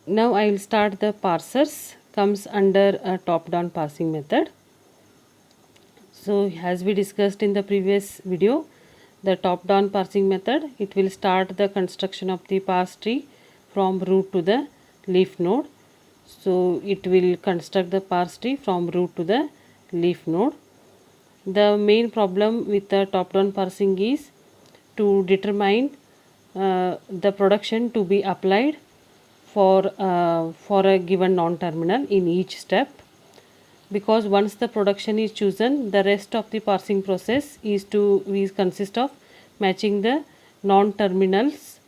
Now I will start the parsers, comes under a top down parsing method. So as we discussed in the previous video, the top down parsing method, it will start the construction of the parse tree from root to the leaf node. So it will construct the parse tree from root to the leaf node. The main problem with the top down parsing is to determine the production to be applied for a given non-terminal in each step, because once the production is chosen, the rest of the parsing process is consist of matching the non-terminals,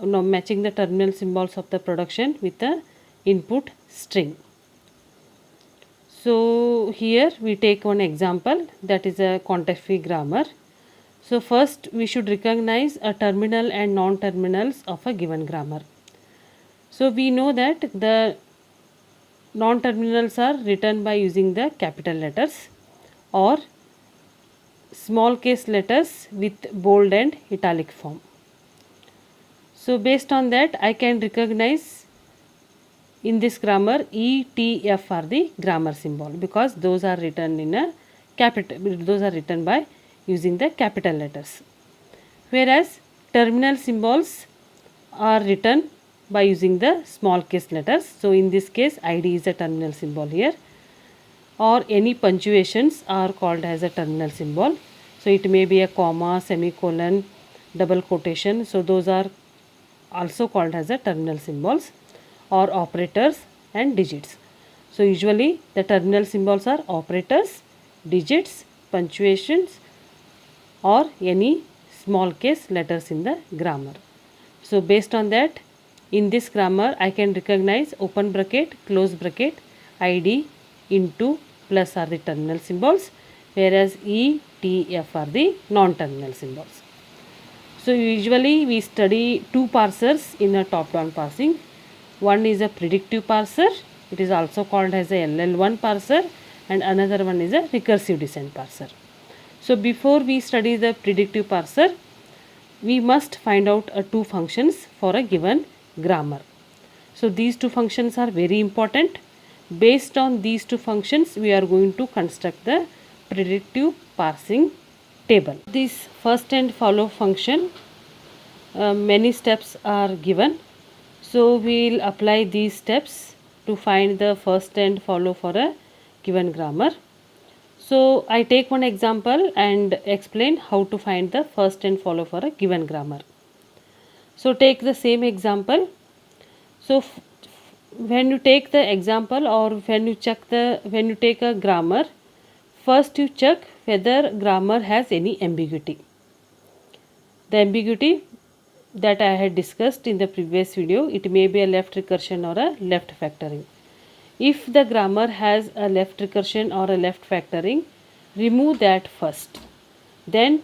no, matching the terminal symbols of the production with the input string. So here we take one example, that is a context free grammar. So first we should recognize a terminal and non-terminals of a given grammar. So we know that the non-terminals are written by using the capital letters or small case letters with bold and italic form. So based on that, I can recognize in this grammar E, T, F are the grammar symbol, because those are written in a capital, those are written by using the capital letters. Whereas terminal symbols are written by using the small case letters. So in this case, ID is a terminal symbol here, or any punctuations are called as a terminal symbol. So it may be a comma, semicolon, double quotation. So those are also called as a terminal symbols, or operators and digits. So usually the terminal symbols are operators, digits, punctuations, or any small case letters in the grammar. So based on that, in this grammar I can recognize open bracket, close bracket, ID, into, plus are the terminal symbols, whereas E, T, F are the non-terminal symbols. So usually we study two parsers in a top-down parsing. One is a predictive parser, it is also called as a LL1 parser, and another one is a recursive descent parser. So before we study the predictive parser, we must find out two functions for a given grammar. So these two functions are very important. Based on these two functions, we are going to construct the predictive parsing table. This first and follow function, many steps are given. So we will apply these steps to find the first and follow for a given grammar. So I take one example and explain how to find the first and follow for a given grammar. So take the same example. So when you take the example, or when you take a grammar, first you check whether grammar has any ambiguity. The ambiguity that I had discussed in the previous video, it may be a left recursion or a left factoring. If the grammar has a left recursion or a left factoring, remove that first. Then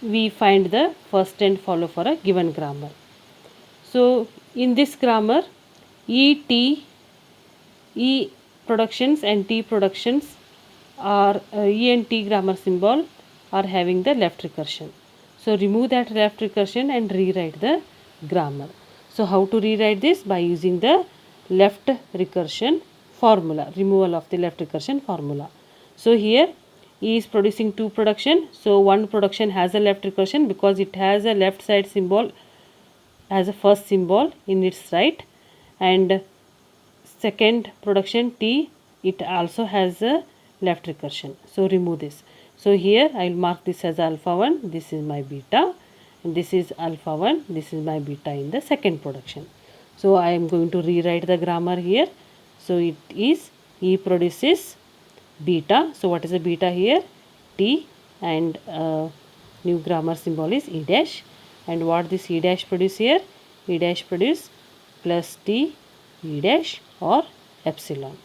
we find the first and follow for a given grammar. So in this grammar, E productions and T productions are E and T grammar symbol are having the left recursion. So remove that left recursion and rewrite the grammar. So how to rewrite this? By using the left recursion formula, removal of the left recursion formula. So here E is producing two production. So one production has a left recursion because it has a left side symbol as a first symbol in its right, and second production T, it also has a left recursion. So remove this. So here I will mark this as alpha 1, this is my beta, and this is alpha 1, this is my beta in the second production. So I am going to rewrite the grammar here. So it is E produces beta. So what is the beta here? T, and new grammar symbol is E dash. And what this E dash produce here? E dash produce plus T, E dash, or epsilon.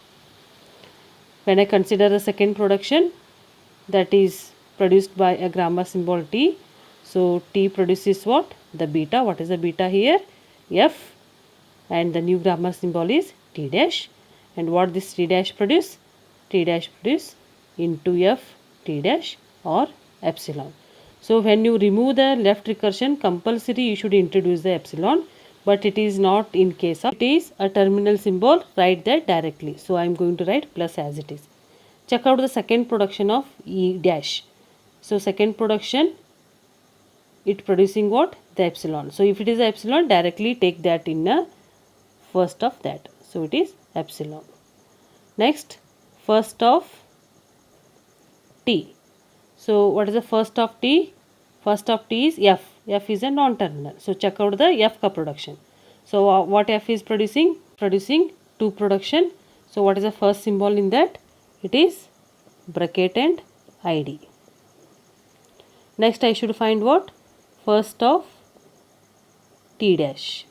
When I consider the second production, that is produced by a grammar symbol T. So T produces what? The beta. What is the beta here? F, and the new grammar symbol is T dash. And what this T dash produce? T dash produce into F, T dash, or epsilon. So when you remove the left recursion, compulsory you should introduce the epsilon, but it is not in case of it is a terminal symbol, write that directly. So I am going to write plus as it is. Check out the second production of E dash. So second production, it producing what? The epsilon. So if it is epsilon, directly take that in a first of that. So it is epsilon. Next, first of T. So what is the first of T? First of T is F. F is a non-terminal. So check out the F ka production. So what F is producing? Producing 2 production. So what is the first symbol in that? It is bracket and ID. Next I should find what? First of T dash.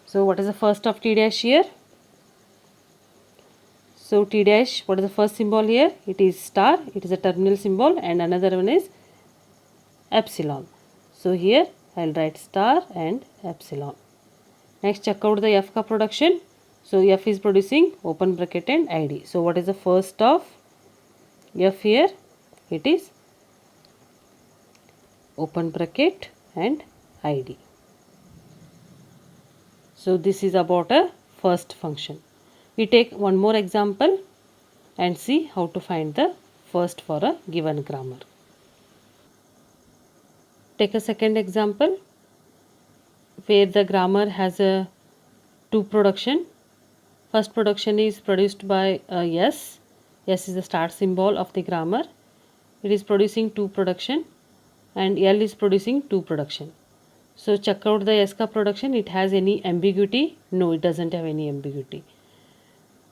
So what is the first of T dash here? So T dash, what is the first symbol here? It is star, it is a terminal symbol, and another one is epsilon. So here I will write star and epsilon. Next check out the F ka production. So F is producing open bracket and ID. So what is the first of F here? It is open bracket and ID. So this is about a first function. We take one more example and see how to find the first for a given grammar. Take a second example where the grammar has a 2 production. First production is produced by S. S is the start symbol of the grammar. It is producing 2 production and L is producing 2 production. So check out the S ka production. It has any ambiguity? No, it doesn't have any ambiguity.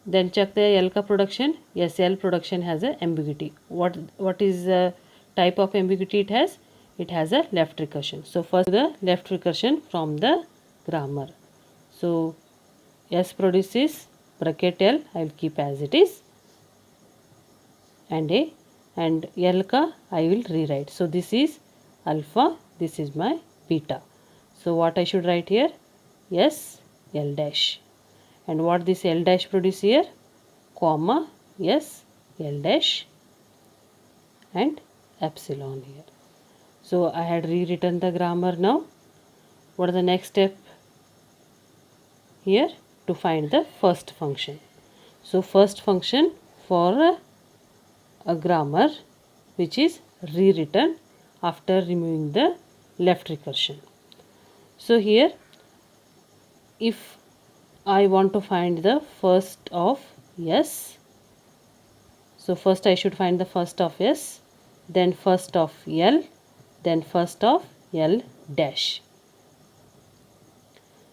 Then check the L ka production. Yes, L production has a ambiguity. What is the type of ambiguity it has? It has a left recursion. So first the left recursion from the grammar. So S produces bracket L, I will keep as it is, and A, and L ka I will rewrite. So this is alpha, this is my beta. So what I should write here? S L dash. And what this L dash produce here? Comma S L dash and epsilon here. So I had rewritten the grammar now. What is the next step here? To find the first function. So first function for a grammar which is rewritten after removing the left recursion. So here if I want to find the first of S, so first I should find the first of S, then first of L, then first of L dash.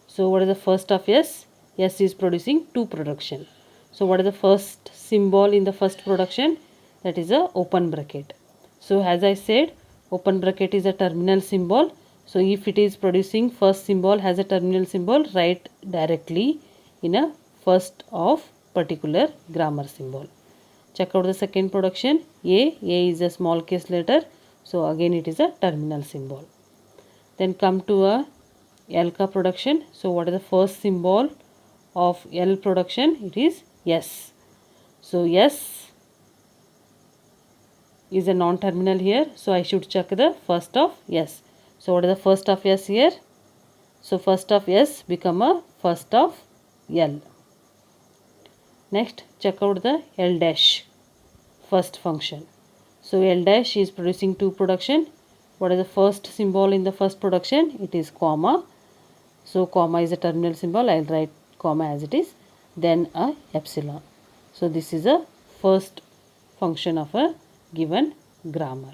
So what is the first of S? S is producing 2 production. So what is the first symbol in the first production? That is a open bracket. So as I said, open bracket is a terminal symbol. So if it is producing first symbol has a terminal symbol, write directly in a first of particular grammar symbol. Check out the second production. A is a small case letter. So again it is a terminal symbol. Then come to a L ka production. So what is the first symbol of L production? It is S. So S is a non-terminal here. So I should check the first of S. So what is the first of S here? So first of S become a first of L. Next check out the L dash first function. So L dash is producing 2 production. What is the first symbol in the first production? It is comma. So comma is a terminal symbol. I will write comma as it is. Then a epsilon. So this is a first function of a given grammar.